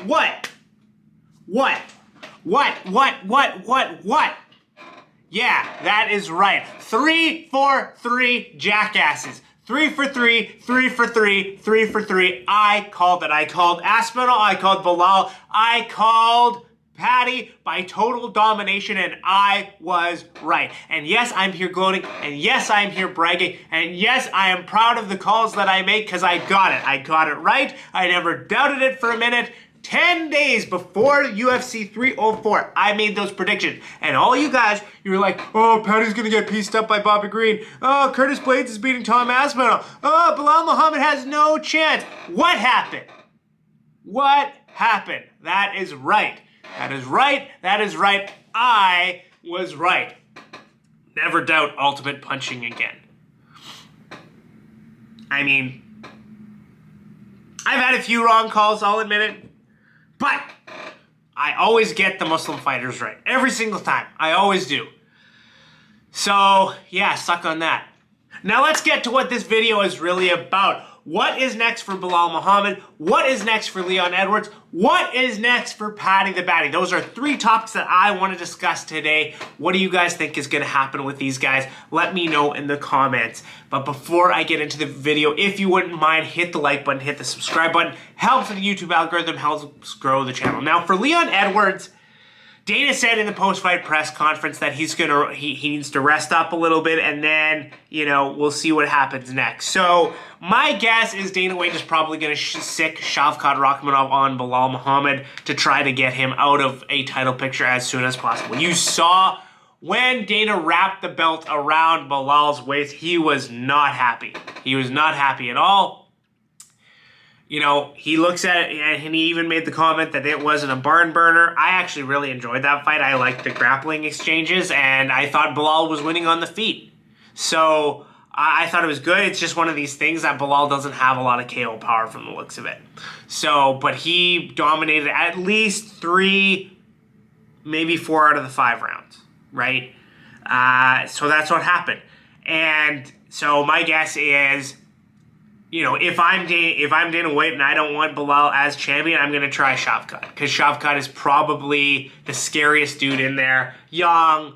What? What? Yeah, that is right. 3 for 3 jackasses. 3 for 3, 3 for 3, 3 for 3. I called it. I called Aspinall, I called Belal, I called Paddy by total domination, and I was right. And yes, I'm here gloating, and yes, I'm here bragging, and yes, I am proud of the calls that I make because I got it. I got it right. I never doubted it for a minute. 10 days before UFC 304, I made those predictions. And all you guys, you were like, oh, Paddy's gonna get pieced up by Bobby Green. Oh, Curtis Blades is beating Tom Aspinall. Oh, Belal Muhammad has no chance. What happened? What happened? That is right. That is right. That is right. I was right. Never doubt ultimate punching again. I mean, I've had a few wrong calls, I'll admit it. But I always get the Muslim fighters right. Every single time. I always do. So, yeah, suck on that. Now let's get to what this video is really about. What is next for Belal Muhammad? What is next for Leon Edwards? What is next for Paddy the Baddy? Those are 3 topics that I want to discuss today. What do you guys think is going to happen with these guys? Let me know in the comments. But before I get into the video, if you wouldn't mind, hit the like button, hit the subscribe button. Helps with the YouTube algorithm, helps grow the channel. Now for Leon Edwards, Dana said in the post-fight press conference that he needs to rest up a little bit, and then, you know, we'll see what happens next. So my guess is Dana White is probably going to sick Shavkat Rakhmonov on Belal Muhammad to try to get him out of a title picture as soon as possible. You saw when Dana wrapped the belt around Belal's waist, he was not happy. He was not happy at all. You know, he looks at it, and he even made the comment that it wasn't a barn burner. I actually really enjoyed that fight. I liked the grappling exchanges, and I thought Belal was winning on the feet. So I thought it was good. It's just one of these things that Belal doesn't have a lot of KO power from the looks of it. So, but he dominated at least 3, maybe 4 out of the 5 rounds, right? So that's what happened. And so my guess is, you know, if I'm Dana White and I don't want Belal as champion, I'm going to try Shavkat. Because Shavkat is probably the scariest dude in there. Young.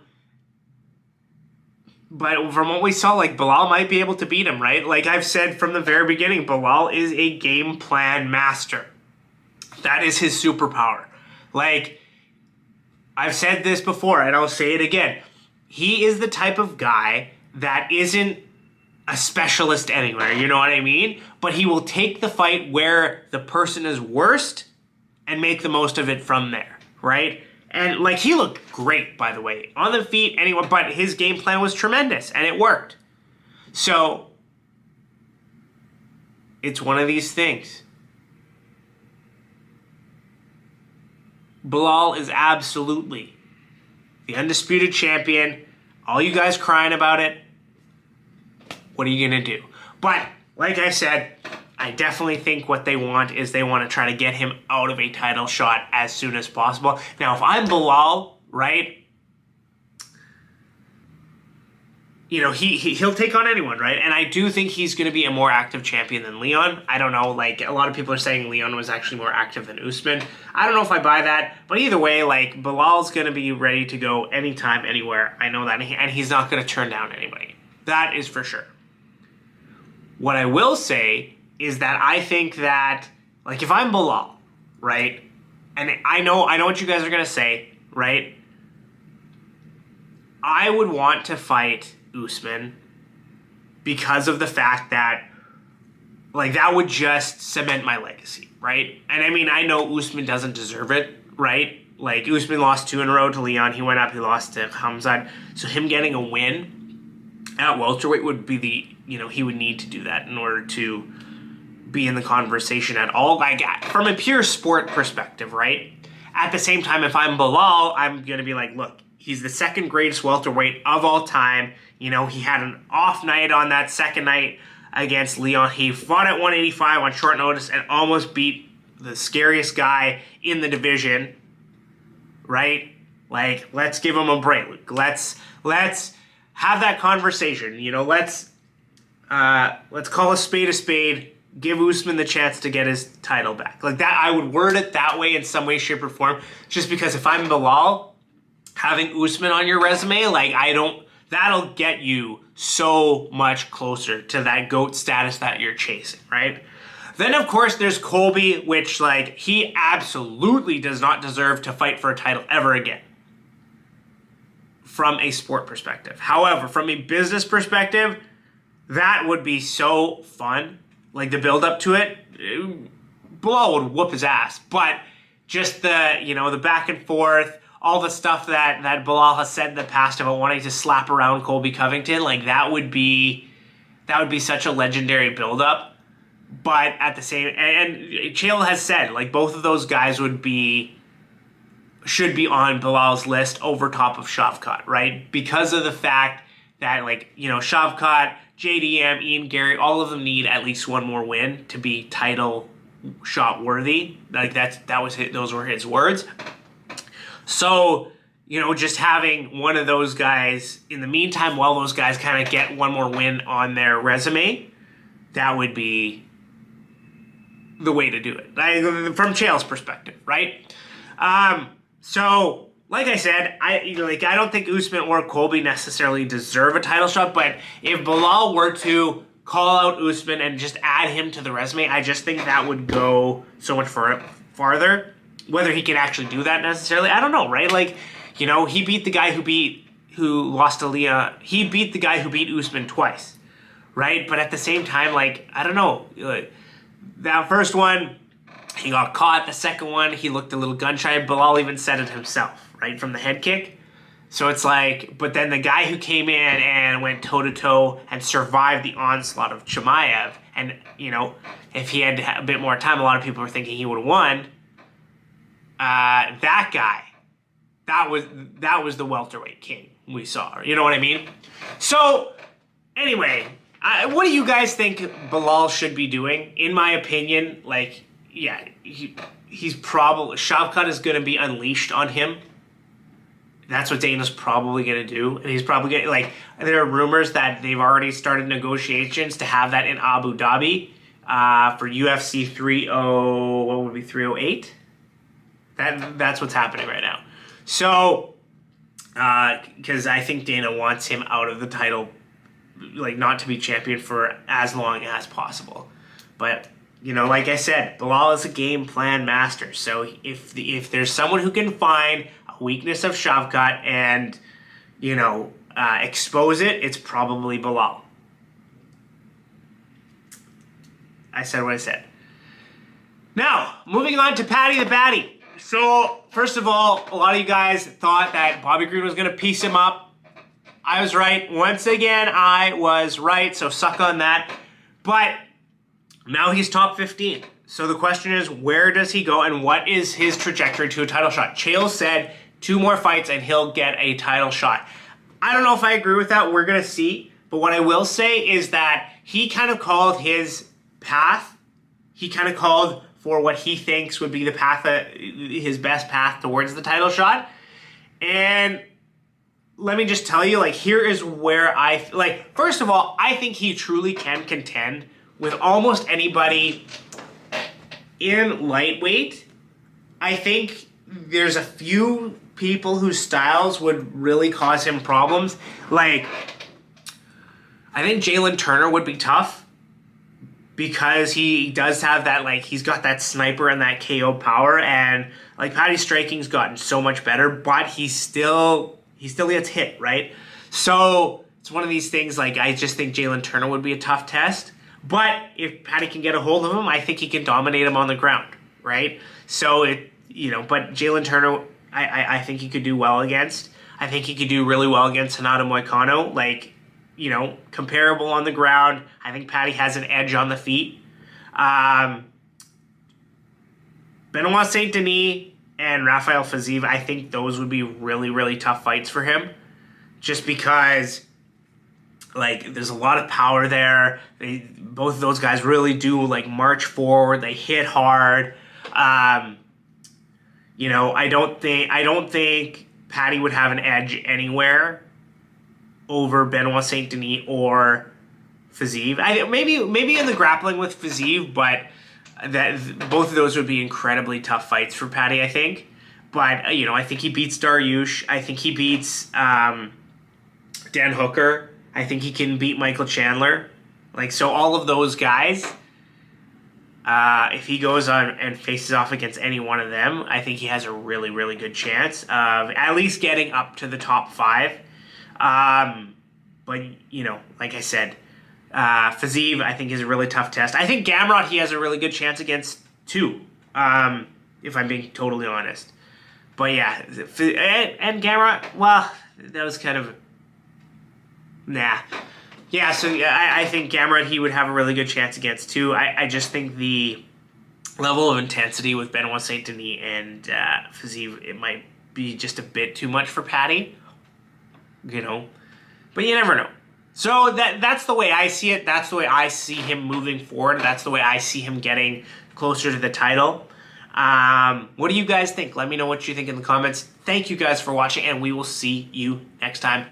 But from what we saw, like, Belal might be able to beat him, right? Like I've said from the very beginning, Belal is a game plan master. That is his superpower. Like, I've said this before, and I'll say it again. He is the type of guy that isn't a specialist anywhere, you know what I mean? But he will take the fight where the person is worst and make the most of it from there, right? And, like, he looked great, by the way. On the feet, anyway, but his game plan was tremendous, and it worked. So, it's one of these things. Belal is absolutely the undisputed champion. All you guys crying about it, what are you going to do? But, like I said, I definitely think what they want is they want to try to get him out of a title shot as soon as possible. Now, if I'm Belal, right, you know, he'll take on anyone, right? And I do think he's going to be a more active champion than Leon. I don't know, like, a lot of people are saying Leon was actually more active than Usman. I don't know if I buy that, but either way, like, Belal's going to be ready to go anytime, anywhere. I know that, and he's not going to turn down anybody. That is for sure. What I will say is that I think that, like, if I'm Belal, right, and I know what you guys are going to say, right, I would want to fight Usman because of the fact that, like, that would just cement my legacy, right? And I mean, I know Usman doesn't deserve it, right? Like, Usman lost 2 in a row to Leon. He went up, he lost to Hamzat. So him getting a win at welterweight would be the, you know, he would need to do that in order to be in the conversation at all. Like, from a pure sport perspective, right? At the same time, if I'm Belal, I'm going to be like, look, he's the 2nd greatest welterweight of all time. You know, he had an off night on that 2nd night against Leon. He fought at 185 on short notice and almost beat the scariest guy in the division, right? Like, let's give him a break. Let's have that conversation. You know, let's call a spade give Usman the chance to get his title back. Like that, I would word it that way in some way, shape, or form. Just because if I'm Belal, having Usman on your resume, like that'll get you so much closer to that GOAT status that you're chasing, right? Then, of course, there's Colby, which, like, he absolutely does not deserve to fight for a title ever again from a sport perspective. However, from a business perspective, that would be so fun. Like, the build-up to it, Belal would whoop his ass. But just the back and forth, all the stuff that Belal has said in the past about wanting to slap around Colby Covington, like, that would be such a legendary build-up. But at the same, and Chael has said, like, both of those guys should be on Belal's list over top of Shavkat, right? Because of the fact that, like, Shavkat, JDM, Ian Gary, all of them need at least one more win to be title shot worthy. Like, those were his words. So, just having one of those guys in the meantime, while those guys kind of get one more win on their resume, that would be the way to do it, from Chael's perspective, right? So, like I said, I don't think Usman or Colby necessarily deserve a title shot, but if Belal were to call out Usman and just add him to the resume, I just think that would go so much farther. Whether he can actually do that necessarily, I don't know, right? Like, he beat the guy who lost to Leah. He beat the guy who beat Usman twice, right? But at the same time, like, I don't know. That first one, he got caught. The second one, he looked a little gun-shy. Belal even said it himself, right, from the head kick. So it's like, but then the guy who came in and went toe-to-toe and survived the onslaught of Chimaev, and, if he had a bit more time, a lot of people were thinking he would have won. That guy, that was the welterweight king we saw. You know what I mean? So, anyway, what do you guys think Belal should be doing? In my opinion, like, yeah, he's probably, Shavkat is going to be unleashed on him. That's what Dana's probably going to do. And he's probably going to, like, there are rumors that they've already started negotiations to have that in Abu Dhabi for UFC 308? That's what's happening right now. So, because I think Dana wants him out of the title, like, not to be champion for as long as possible. But, like I said, Belal is a game plan master. So if there's someone who can find a weakness of Shavkat and, expose it, it's probably Belal. I said what I said. Now, moving on to Paddy the Baddy. So, first of all, a lot of you guys thought that Bobby Green was going to piece him up. I was right. Once again, I was right, so suck on that. But now he's top 15. So the question is, where does he go and what is his trajectory to a title shot? Chael said 2 more fights and he'll get a title shot. I don't know if I agree with that. We're going to see. But what I will say is that he kind of called his path. He kind of called for what he thinks would be the path, his best path towards the title shot. And let me just tell you, like, here is where first of all, I think he truly can contend with almost anybody in lightweight. I think there's a few people whose styles would really cause him problems. Like, I think Jalen Turner would be tough because he does have that, like, he's got that sniper and that KO power, and, like, Paddy's striking's gotten so much better, but he still gets hit, right? So it's one of these things, like, I just think Jalen Turner would be a tough test. But if Paddy can get a hold of him, I think he can dominate him on the ground, right? So, but Jalen Turner, I think he could do well against. I think he could do really well against Renato Moicano. Like, comparable on the ground. I think Paddy has an edge on the feet. Benoit Saint Denis and Rafael Fiziev, I think those would be really, really tough fights for him. Just because, like, there's a lot of power there. Both of those guys really do, like, march forward. They hit hard. I don't think Paddy would have an edge anywhere over Benoit Saint Denis or Fiziev. Maybe in the grappling with Fiziev, but that both of those would be incredibly tough fights for Paddy, I think. But I think he beats Dariush. I think he beats Dan Hooker. I think he can beat Michael Chandler. So all of those guys, if he goes on and faces off against any one of them, I think he has a really, really good chance of at least getting up to the top 5. But, like I said, Fiziev, I think, is a really tough test. I think Gamrot, he has a really good chance against, too, if I'm being totally honest. But, yeah, and Gamrot, well, that was kind of, nah. Yeah, so I think Gamrot, he would have a really good chance against, too. I just think the level of intensity with Benoit Saint Denis and Fiziev, it might be just a bit too much for Paddy, But you never know. So that's the way I see it. That's the way I see him moving forward. That's the way I see him getting closer to the title. What do you guys think? Let me know what you think in the comments. Thank you guys for watching, and we will see you next time.